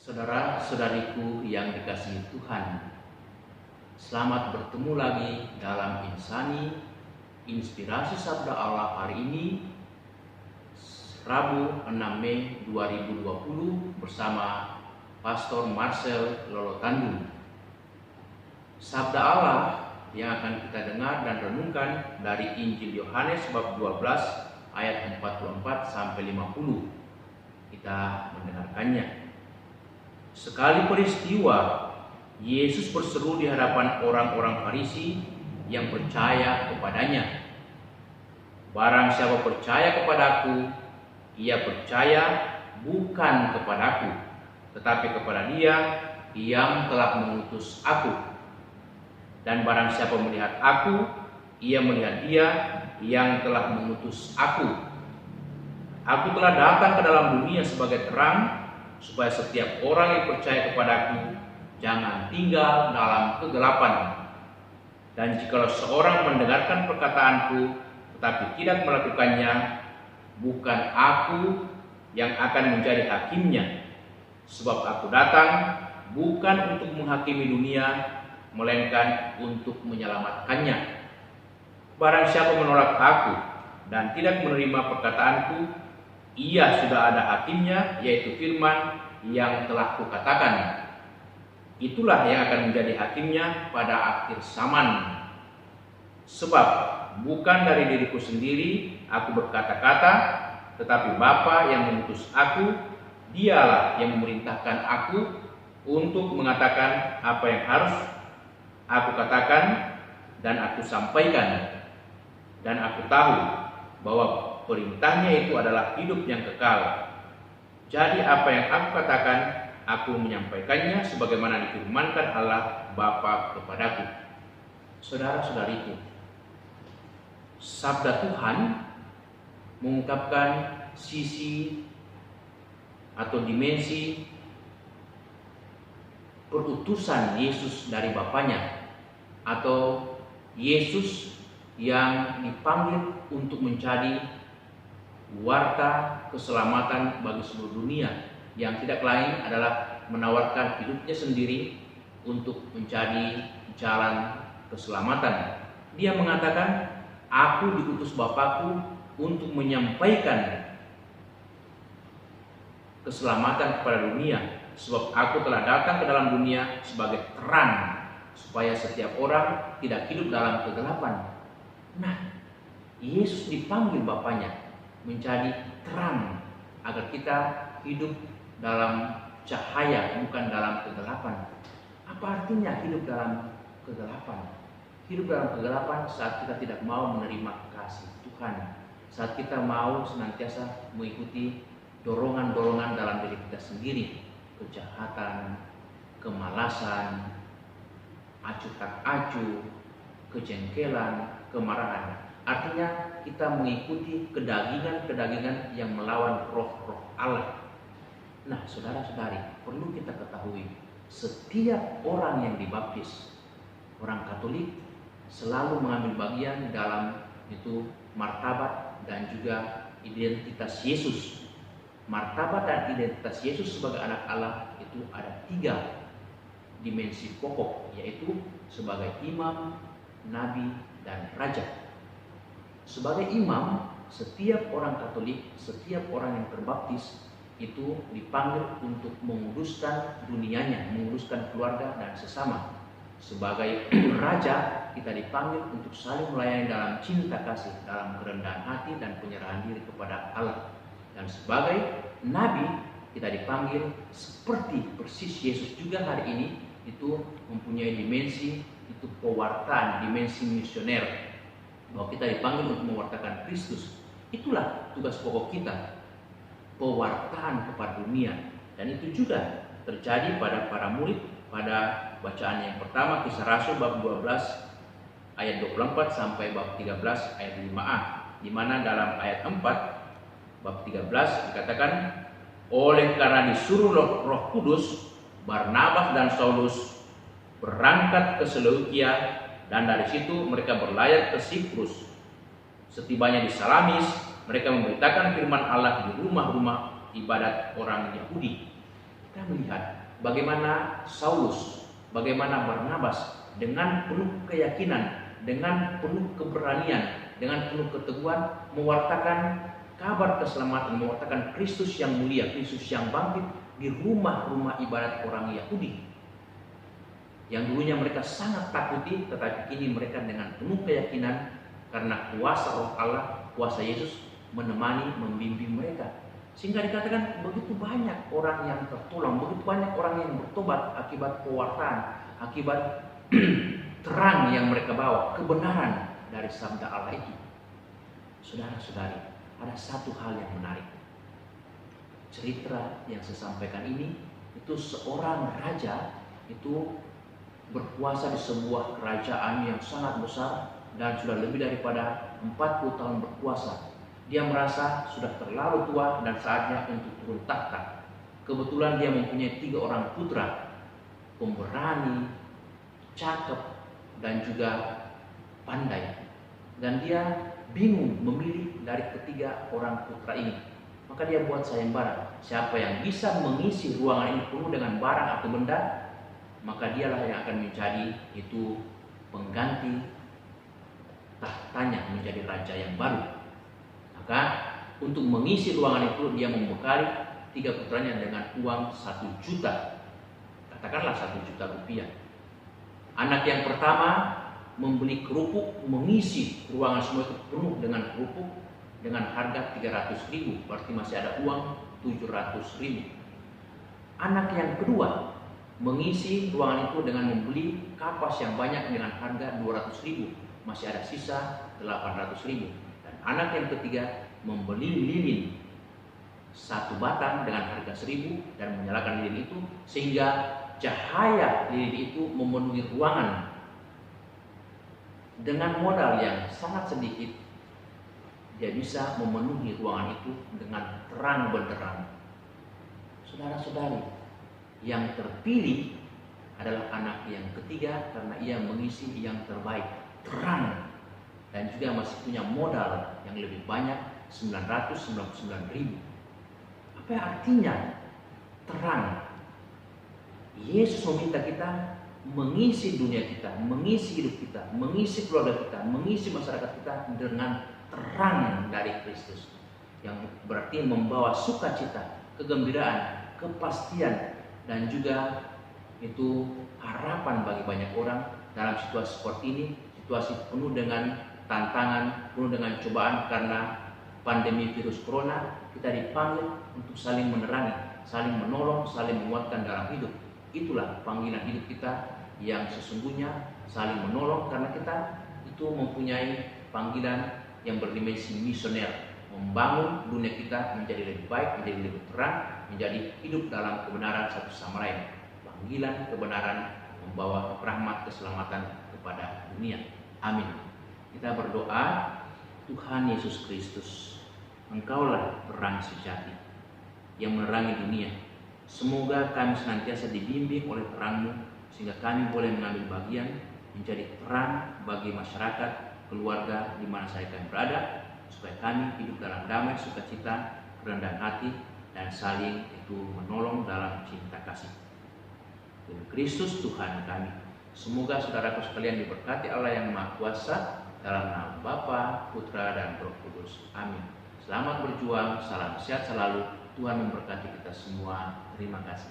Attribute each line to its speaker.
Speaker 1: Saudara-saudariku yang dikasihi Tuhan, selamat bertemu lagi dalam Insani Inspirasi Sabda Allah hari ini, Rabu 6 Mei 2020 bersama Pastor Marcel Lolotandu. Sabda Allah yang akan kita dengar dan renungkan dari Injil Yohanes bab 12 ayat 44 sampai 50. Kita mendengarkannya. Sekali peristiwa, Yesus berseru di hadapan orang-orang Farisi yang percaya kepadanya, "Barang siapa percaya kepadaku, ia percaya bukan kepadaku, tetapi kepada Dia yang telah mengutus aku. Dan barang siapa melihat aku, ia melihat Dia yang telah mengutus aku. Aku telah datang ke dalam dunia sebagai terang, supaya setiap orang yang percaya kepadaku jangan tinggal dalam kegelapan. Dan jikalau seorang mendengarkan perkataanku tetapi tidak melakukannya, bukan aku yang akan menjadi hakimnya. Sebab aku datang bukan untuk menghakimi dunia, melainkan untuk menyelamatkannya. Barang siapa menolak aku dan tidak menerima perkataanku, ia sudah ada hakimnya, yaitu firman yang telah kukatakan. Itulah yang akan menjadi hakimnya pada akhir zaman. Sebab bukan dari diriku sendiri aku berkata-kata, tetapi Bapa yang mengutus aku, Dialah yang memerintahkan aku untuk mengatakan apa yang harus aku katakan dan aku sampaikan. Dan aku tahu bahwa perintahnya itu adalah hidup yang kekal. Jadi apa yang aku katakan, aku menyampaikannya sebagaimana difirmankan Allah Bapa kepadaku." Saudara-saudariku, sabda Tuhan mengungkapkan sisi atau dimensi perutusan Yesus dari Bapanya, atau Yesus yang dipanggil untuk menjadi warta keselamatan bagi seluruh dunia, yang tidak lain adalah menawarkan hidupnya sendiri untuk menjadi jalan keselamatan. Dia mengatakan, "Aku diutus Bapakku untuk menyampaikan keselamatan kepada dunia, sebab aku telah datang ke dalam dunia sebagai terang, supaya setiap orang tidak hidup dalam kegelapan." Nah, Yesus dipanggil Bapaknya menjadi terang agar kita hidup dalam cahaya, bukan dalam kegelapan. Apa artinya hidup dalam kegelapan? Hidup dalam kegelapan saat kita tidak mau menerima kasih Tuhan, saat kita mau senantiasa mengikuti dorongan-dorongan dalam diri kita sendiri, kejahatan, kemalasan, acuh tak acuh, kejengkelan, kemarahan. Artinya kita mengikuti kedagingan-kedagingan yang melawan roh-roh Allah. Nah, saudara-saudari, perlu kita ketahui, setiap orang yang dibaptis, orang Katolik, selalu mengambil bagian dalam itu martabat dan juga identitas Yesus. Martabat dan identitas Yesus sebagai anak Allah itu ada 3 dimensi pokok, yaitu sebagai imam, nabi, dan raja. Sebagai imam, setiap orang Katolik, setiap orang yang terbaptis itu dipanggil untuk menguduskan dunianya, menguduskan keluarga dan sesama. Sebagai raja, kita dipanggil untuk saling melayani dalam cinta kasih, dalam kerendahan hati dan penyerahan diri kepada Allah. Dan sebagai nabi, kita dipanggil seperti persis Yesus juga hari ini itu mempunyai dimensi itu pewartaan, dimensi misioner, bahwa kita dipanggil untuk mewartakan Kristus. Itulah tugas pokok kita, pewartaan kepada dunia. Dan itu juga terjadi pada para murid pada bacaan yang pertama, Kisah Rasul bab 12 ayat 24 sampai bab 13 ayat 5a, di mana dalam ayat 4 bab 13 dikatakan, "Oleh karena disuruh Roh Kudus, Barnabas dan Saulus berangkat ke Seleukia, dan dari situ mereka berlayar ke Siprus. Setibanya di Salamis, mereka memberitakan firman Allah di rumah-rumah ibadat orang Yahudi." Kita melihat bagaimana Saulus, bagaimana Barnabas dengan penuh keyakinan, dengan penuh keberanian, dengan penuh keteguhan mewartakan kabar keselamatan, mewartakan Kristus yang mulia, Kristus yang bangkit di rumah-rumah ibadat orang Yahudi. Yang dulunya mereka sangat takuti, tetapi kini mereka dengan penuh keyakinan karena kuasa Roh Allah, kuasa Yesus menemani, membimbing mereka. Sehingga dikatakan begitu banyak orang yang tertolong, begitu banyak orang yang bertobat akibat pewartaan, akibat terang yang mereka bawa, kebenaran dari sabda Allah itu. Saudara-saudari, ada satu hal yang menarik. Cerita yang saya sampaikan ini, itu seorang raja itu berkuasa di sebuah kerajaan yang sangat besar dan sudah lebih daripada 40 tahun berkuasa. Dia merasa sudah terlalu tua dan saatnya untuk turun tahta. Kebetulan dia mempunyai 3 orang putra, pemberani, cakep, dan juga pandai. Dan dia bingung memilih dari ketiga orang putra ini. Maka dia buat sayembara. Siapa yang bisa mengisi ruangan ini penuh dengan barang atau benda, maka dialah yang akan menjadi itu pengganti tahtanya menjadi raja yang baru. Maka untuk mengisi ruangan itu dia membekali 3 putranya dengan uang 1 juta. Katakanlah 1 juta rupiah. Anak yang pertama membeli kerupuk, mengisi ruangan semua itu penuh dengan kerupuk dengan harga 300.000, berarti masih ada uang 700.000. Anak yang kedua mengisi ruangan itu dengan membeli kapas yang banyak dengan harga 200.000, masih ada sisa 800.000. Dan anak yang ketiga membeli lilin 1 batang dengan harga 1.000 dan menyalakan lilin itu sehingga cahaya lilin itu memenuhi ruangan. Dengan modal yang sangat sedikit, dia bisa memenuhi ruangan itu dengan terang benderang. Saudara-saudari, yang terpilih adalah anak yang ketiga karena ia mengisi yang terbaik, terang, dan juga masih punya modal yang lebih banyak, 999.000. Apa yang artinya terang? Yesus meminta kita mengisi dunia kita, mengisi hidup kita, mengisi keluarga kita, mengisi masyarakat kita dengan terang dari Kristus, yang berarti membawa sukacita, kegembiraan, kepastian, dan juga itu harapan bagi banyak orang dalam situasi seperti ini, situasi penuh dengan tantangan, penuh dengan cobaan karena pandemi virus corona. Kita dipanggil untuk saling menerangi, saling menolong, saling menguatkan dalam hidup. Itulah panggilan hidup kita yang sesungguhnya, saling menolong, karena kita itu mempunyai panggilan yang berdimensi misioner, membangun dunia kita menjadi lebih baik, menjadi lebih terang, menjadi hidup dalam kebenaran satu sama lain. Panggilan kebenaran membawa rahmat keselamatan kepada dunia. Amin. Kita berdoa. Tuhan Yesus Kristus, Engkaulah terang sejati yang menerangi dunia. Semoga kami senantiasa dibimbing oleh terang-Mu sehingga kami boleh mengambil bagian menjadi terang bagi masyarakat, keluarga di mana saya kami berada, supaya kami hidup dalam damai, sukacita, kerendahan hati, dan saling itu menolong dalam cinta kasih. Demi Kristus Tuhan kami, semoga saudaraku sekalian diberkati Allah yang Maha Kuasa, dalam nama Bapa, Putra, dan Roh Kudus. Amin. Selamat berjuang, salam sehat selalu. Tuhan memberkati kita semua. Terima kasih.